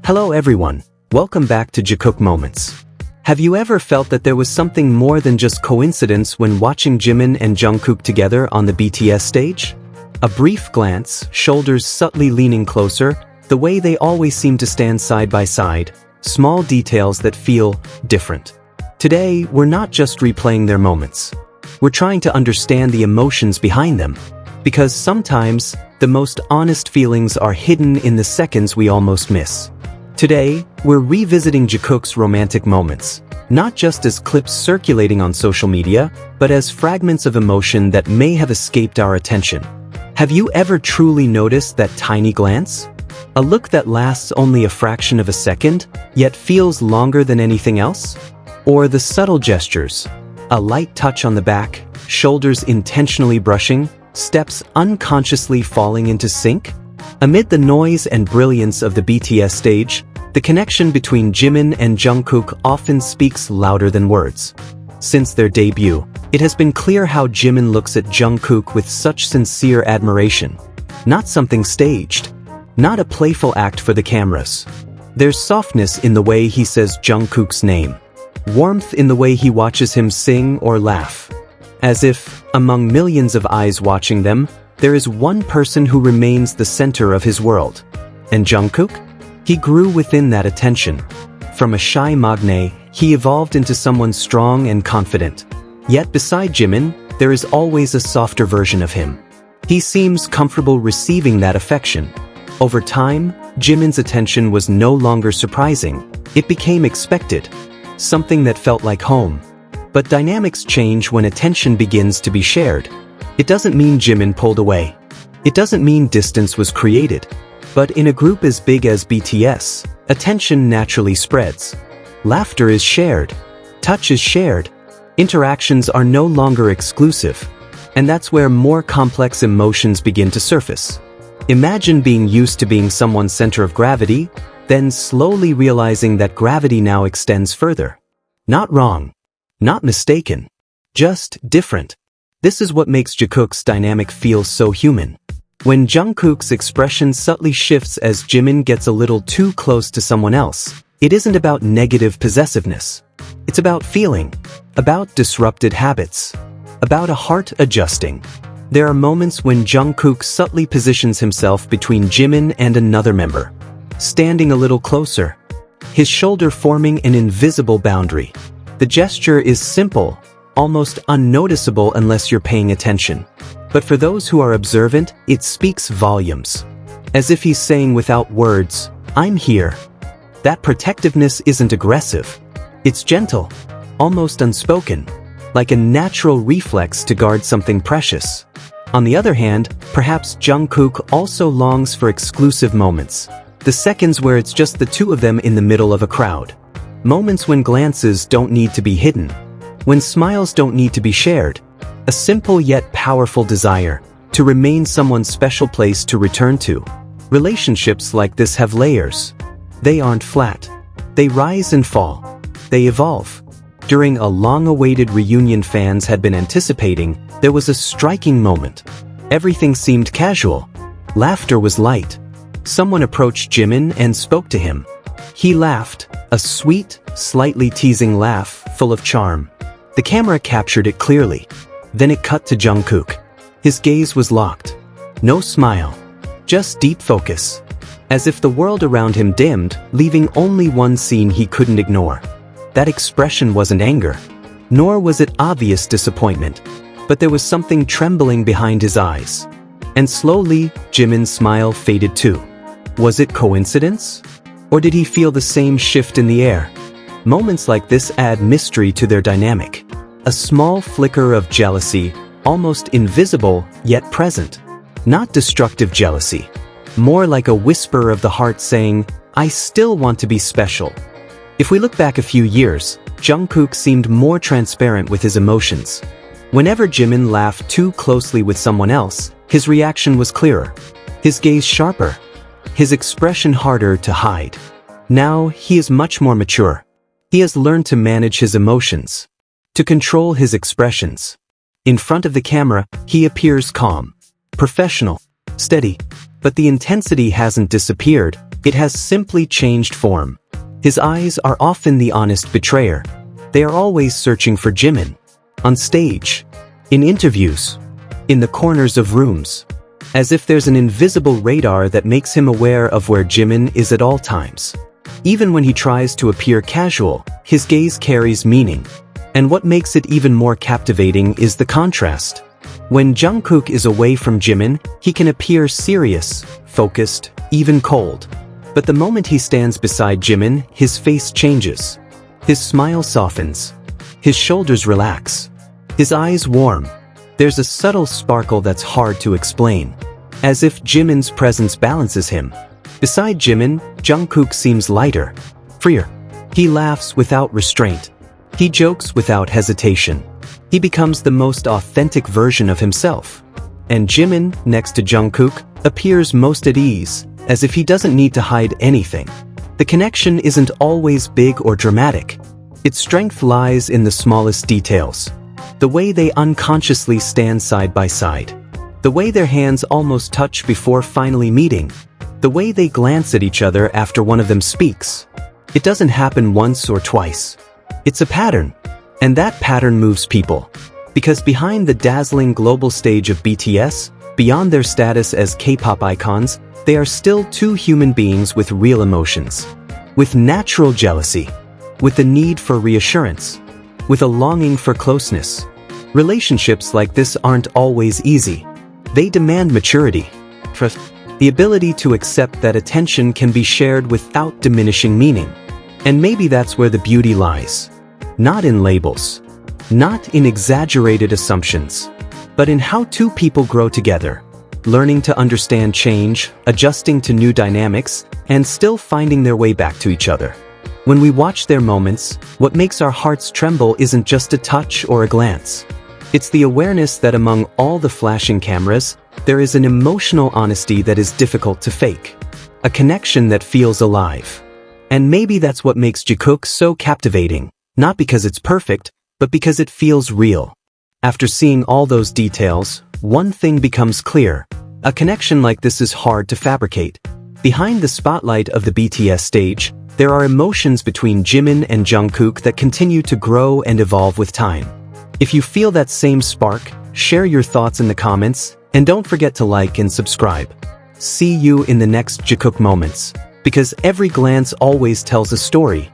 Hello everyone, welcome back to Jikook Moments. Have you ever felt that there was something more than just coincidence when watching Jimin and Jungkook together on the BTS stage? A brief glance, shoulders subtly leaning closer, the way they always seem to stand side by side, small details that feel different. Today, we're not just replaying their moments. We're trying to understand the emotions behind them. Because sometimes, the most honest feelings are hidden in the seconds we almost miss. Today, we're revisiting Jikook's romantic moments, not just as clips circulating on social media, but as fragments of emotion that may have escaped our attention. Have you ever truly noticed that tiny glance? A look that lasts only a fraction of a second, yet feels longer than anything else? Or the subtle gestures, a light touch on the back, shoulders intentionally brushing, steps unconsciously falling into sync? Amid the noise and brilliance of the BTS stage, the connection between Jimin and Jungkook often speaks louder than words. Since their debut, it has been clear how Jimin looks at Jungkook with such sincere admiration. Not something staged. Not a playful act for the cameras. There's softness in the way he says Jungkook's name. Warmth in the way he watches him sing or laugh. As if, among millions of eyes watching them, there is one person who remains the center of his world. And Jungkook? He grew within that attention. From a shy magne, he evolved into someone strong and confident. Yet beside Jimin, there is always a softer version of him. He seems comfortable receiving that affection. Over time, Jimin's attention was no longer surprising. It became expected. Something that felt like home. But dynamics change when attention begins to be shared. It doesn't mean Jimin pulled away. It doesn't mean distance was created. But in a group as big as BTS, attention naturally spreads. Laughter is shared. Touch is shared. Interactions are no longer exclusive. And that's where more complex emotions begin to surface. Imagine being used to being someone's center of gravity, then slowly realizing that gravity now extends further. Not wrong. Not mistaken. Just different. This is what makes Jikook's dynamic feel so human. When Jungkook's expression subtly shifts as Jimin gets a little too close to someone else, it isn't about negative possessiveness. It's about feeling, about disrupted habits, about a heart adjusting. There are moments when Jungkook subtly positions himself between Jimin and another member, standing a little closer, his shoulder forming an invisible boundary. The gesture is simple, almost unnoticeable unless you're paying attention. But for those who are observant, it speaks volumes. As if he's saying without words, I'm here. That protectiveness isn't aggressive. It's gentle, almost unspoken, like a natural reflex to guard something precious. On the other hand, perhaps Jungkook also longs for exclusive moments. The seconds where it's just the two of them in the middle of a crowd. Moments when glances don't need to be hidden. When smiles don't need to be shared. A simple yet powerful desire to remain someone's special place to return to. Relationships like this have layers. They aren't flat. They rise and fall. They evolve. During a long-awaited reunion fans had been anticipating, there was a striking moment. Everything seemed casual. Laughter was light. Someone approached Jimin and spoke to him. He laughed, a sweet, slightly teasing laugh, full of charm. The camera captured it clearly. Then it cut to Jungkook. His gaze was locked. No smile. Just deep focus. As if the world around him dimmed, leaving only one scene he couldn't ignore. That expression wasn't anger. Nor was it obvious disappointment. But there was something trembling behind his eyes. And slowly, Jimin's smile faded too. Was it coincidence? Or did he feel the same shift in the air? Moments like this add mystery to their dynamic. A small flicker of jealousy, almost invisible, yet present. Not destructive jealousy. More like a whisper of the heart saying, I still want to be special. If we look back a few years, Jungkook seemed more transparent with his emotions. Whenever Jimin laughed too closely with someone else, his reaction was clearer. His gaze sharper. His expression harder to hide. Now, he is much more mature. He has learned to manage his emotions. To control his expressions. In front of the camera, he appears calm, professional, steady. But the intensity hasn't disappeared, It has simply changed form. His eyes are often the honest betrayer. They are always searching for Jimin. On stage, in interviews, in the corners of rooms. As if there's an invisible radar that makes him aware of where Jimin is at all times. Even when he tries to appear casual, his gaze carries meaning. And what makes it even more captivating is the contrast. When Jungkook is away from Jimin, he can appear serious, focused, even cold. But the moment he stands beside Jimin, his face changes. His smile softens. His shoulders relax. His eyes warm. There's a subtle sparkle that's hard to explain. As if Jimin's presence balances him. Beside Jimin, Jungkook seems lighter, freer. He laughs without restraint. He jokes without hesitation. He becomes the most authentic version of himself. And Jimin, next to Jungkook, appears most at ease, as if he doesn't need to hide anything. The connection isn't always big or dramatic. Its strength lies in the smallest details. The way they unconsciously stand side by side. The way their hands almost touch before finally meeting. The way they glance at each other after one of them speaks. It doesn't happen once or twice. It's a pattern. And that pattern moves people. Because behind the dazzling global stage of BTS, beyond their status as K-pop icons, they are still two human beings with real emotions. With natural jealousy. With the need for reassurance. With a longing for closeness. Relationships like this aren't always easy. They demand maturity, trust, the ability to accept that attention can be shared without diminishing meaning. And maybe that's where the beauty lies. Not in labels. Not in exaggerated assumptions. But in how two people grow together. Learning to understand change, adjusting to new dynamics, and still finding their way back to each other. When we watch their moments, what makes our hearts tremble isn't just a touch or a glance. It's the awareness that among all the flashing cameras, there is an emotional honesty that is difficult to fake. A connection that feels alive. And maybe that's what makes Jikook so captivating, not because it's perfect, but because it feels real. After seeing all those details, one thing becomes clear. A connection like this is hard to fabricate. Behind the spotlight of the BTS stage, there are emotions between Jimin and Jungkook that continue to grow and evolve with time. If you feel that same spark, share your thoughts in the comments, and don't forget to like and subscribe. See you in the next Jikook Moments, because every glance always tells a story.